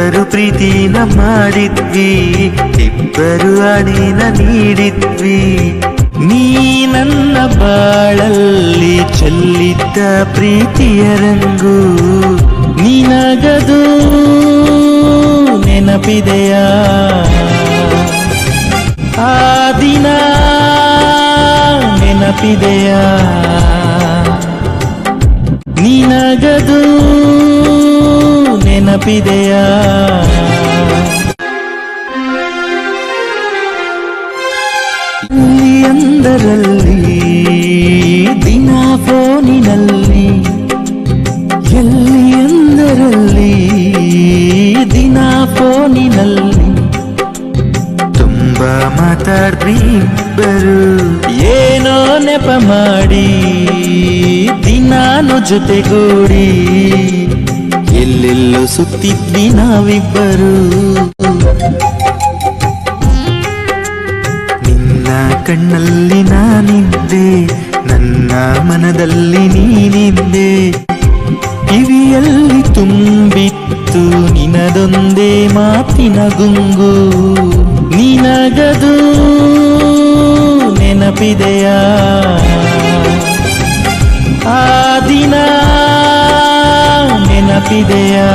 ಇಬ್ಬರು ಪ್ರೀತಿನ ಮಾಡಿದ್ವಿ, ಇಬ್ಬರು ಅಡಿನ ನೀಡಿದ್ವಿ. ನೀ ನನ್ನ ಬಾಳಲ್ಲಿ ಚೆಲ್ಲಿದ್ದ ಪ್ರೀತಿಯ ರಂಗು ನಿನಗದು ನೆನಪಿದೆಯಾ? ಆ ದಿನ ನೆನಪಿದೆಯಾ? ನಿನಗದು ನೆನಪಿದೆಯಾ? ಎಲ್ಲಿ ಅಂದರಲ್ಲಿ ದಿನ ಫೋನಿನಲ್ಲಿ, ಎಲ್ಲಿ ಅಂದರಲ್ಲಿ ದಿನ ಫೋನಿನಲ್ಲಿ ತುಂಬಾ ಮಾತಾಡ್ರಿ ಇಬ್ಬರು, ಏನೋ ನೆಪ ಮಾಡಿ ದಿನಾನು ಜೊತೆಗೂಡಿ ಎಲ್ಲೆಲ್ಲೋ ಸುತ್ತಿದ್ವಿ ನಾವಿಬ್ಬರು. ನಿನ್ನ ಕಣ್ಣಲ್ಲಿ ನಾನಿದ್ದೆ, ನನ್ನ ಮನದಲ್ಲಿ ನೀನಿದ್ದೆ. ಕಿವಿಯಲ್ಲಿ ತುಂಬಿತ್ತು ನಿನದೊಂದೇ ಮಾತಿನ ಗುಂಗು, ನಿನಗದು ನೆನಪಿದೆಯಾ? ಆ ದಿನ ನೆನಪಿದೆಯಾ?